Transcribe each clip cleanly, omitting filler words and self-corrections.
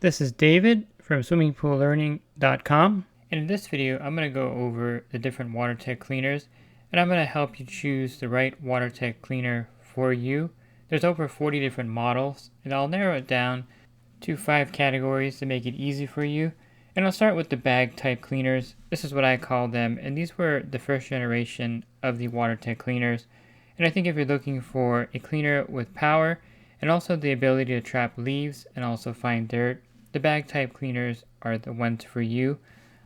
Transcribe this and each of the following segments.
This is David from swimmingpoollearning.com, and in this video I'm going to go over the different WaterTech cleaners, and I'm going to help you choose the right WaterTech cleaner for you. There's over 40 different models, and I'll narrow it down to 5 categories to make it easy for you. And I'll start with the bag type cleaners. This is what I call them, and these were the first generation of the WaterTech cleaners. And I think if you're looking for a cleaner with power and also the ability to trap leaves and also find dirt, the bag type cleaners are the ones for you.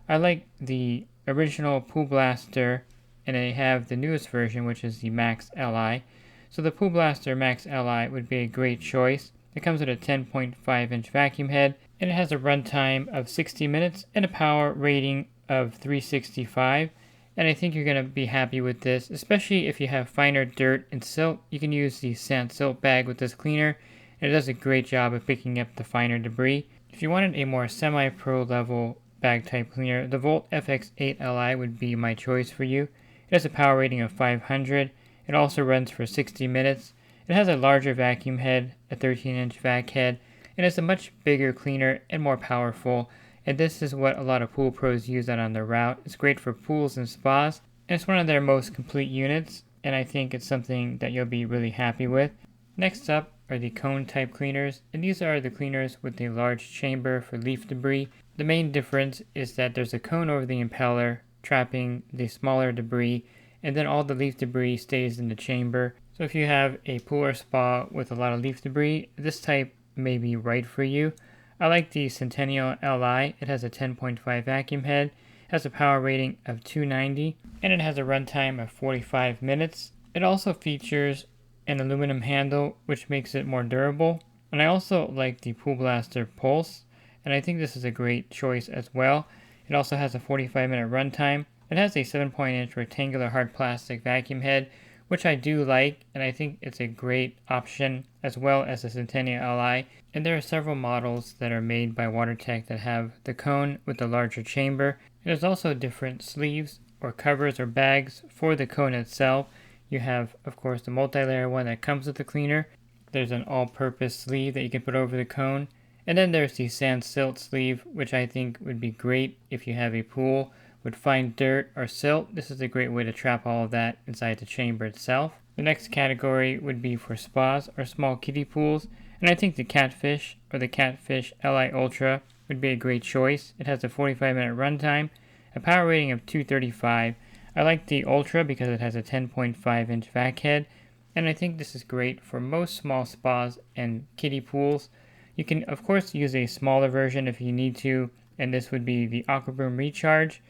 I like the original Pool Blaster, and I have the newest version, which is the Max Li. So the Pool Blaster Max Li would be a great choice. It comes with a 10.5 inch vacuum head, and it has a runtime of 60 minutes and a power rating of 365. And I think you're going to be happy with this, especially if you have finer dirt and silt. You can use the Silt Bag with this cleaner, and it does a great job of picking up the finer debris. If you wanted a more semi-pro level bag type cleaner, the Volt Fx8-Li would be my choice for you. It has a power rating of 500. It also runs for 60 minutes. It has a larger vacuum head, a 13-inch vac head, and it's a much bigger cleaner and more powerful. And this is what a lot of pool pros use out on their route. It's great for pools and spas, and it's one of their most complete units, and I think it's something that you'll be really happy with. Next up are the cone type cleaners, and these are the cleaners with a large chamber for leaf debris. The main difference is that there's a cone over the impeller trapping the smaller debris, and then all the leaf debris stays in the chamber. So if you have a pool or spa with a lot of leaf debris, this type may be right for you. I like the Centennial Li. It has a 10.5 vacuum head, has a power rating of 290, and it has a runtime of 45 minutes. It also features an aluminum handle, which makes it more durable. And I also like the Pool Blaster Pulse, and I think this is a great choice as well. It also has a 45-minute runtime. It has a 7.8-inch rectangular hard plastic vacuum head, which I do like, and I think it's a great option, as well as the Centennial Li. And there are several models that are made by WaterTech that have the cone with the larger chamber. There's also different sleeves or covers or bags for the cone itself. You have, of course, the multi-layer one that comes with the cleaner. There's an all-purpose sleeve that you can put over the cone. And then there's the sand silt sleeve, which I think would be great if you have a pool with fine dirt or silt. This is a great way to trap all of that inside the chamber itself. The next category would be for spas or small kiddie pools, and I think the Catfish or the Catfish Li Ultra would be a great choice. It has a 45-minute runtime, a power rating of 235. I like the Ultra because it has a 10.5 inch vac head, and I think this is great for most small spas and kiddie pools. You can of course use a smaller version if you need to, and this would be the Aquabroom Recharge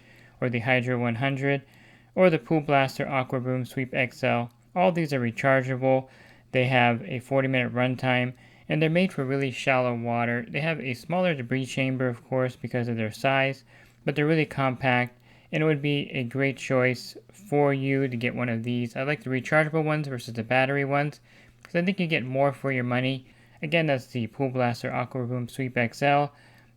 or the Hydro 100 or the Pool Blaster Aquabroom Sweep XL. All these are rechargeable. They have a 40-minute runtime, and they're made for really shallow water. They have a smaller debris chamber, of course, because of their size, but they're really compact, and it would be a great choice for you to get one of these. I like the rechargeable ones versus the battery ones, because I think you get more for your money. Again, that's the Pool Blaster Aquabroom Sweep XL,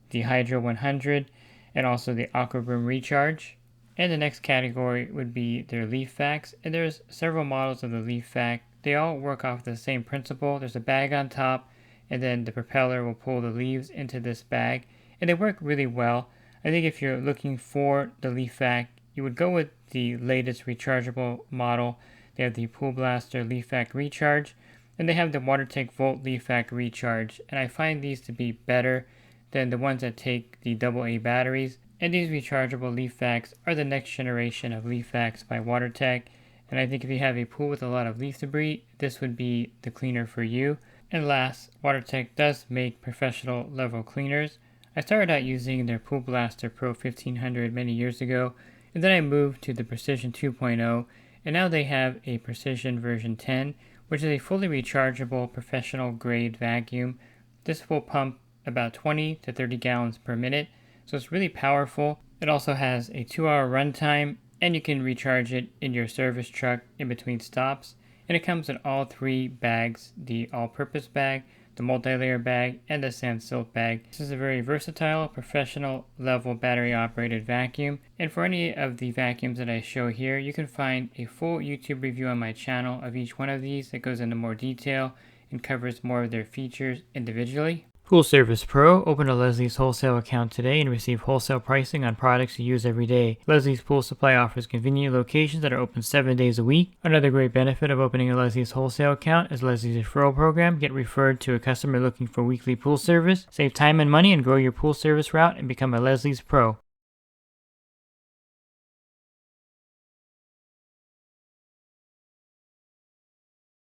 the Hydro 100, and also the Aquabroom Recharge. And the next category would be their leaf vacs, and there's several models of the leaf vac. They all work off the same principle. There's a bag on top, and then the propeller will pull the leaves into this bag, and they work really well. I think if you're looking for the leaf vac, you would go with the latest rechargeable model. They have the Pool Blaster Leaf Vac Recharge, and they have the WaterTech Volt Leaf Vac Recharge, and I find these to be better than the ones that take the AA batteries. And these rechargeable leaf vacs are the next generation of leaf vacs by WaterTech, and I think if you have a pool with a lot of leaf debris, this would be the cleaner for you. And last, WaterTech does make professional level cleaners. I started out using their Pool Blaster Pro 1500 many years ago, and then I moved to the Precision 2.0, and now they have a Precision version 10, which is a fully rechargeable professional grade vacuum. This will pump about 20 to 30 gallons per minute, so it's really powerful. It also has a 2-hour runtime, and you can recharge it in your service truck in between stops. And it comes in all 3 bags, the all-purpose bag, the multi-layer bag, and the sand silt bag. This is a very versatile, professional level battery operated vacuum. And for any of the vacuums that I show here, you can find a full YouTube review on my channel of each one of these that goes into more detail and covers more of their features individually. Pool Service Pro. Open a Leslie's wholesale account today and receive wholesale pricing on products you use every day. Leslie's Pool Supply offers convenient locations that are open 7 days a week. Another great benefit of opening a Leslie's wholesale account is Leslie's referral program. Get referred to a customer looking for weekly pool service. Save time and money and grow your pool service route and become a Leslie's Pro.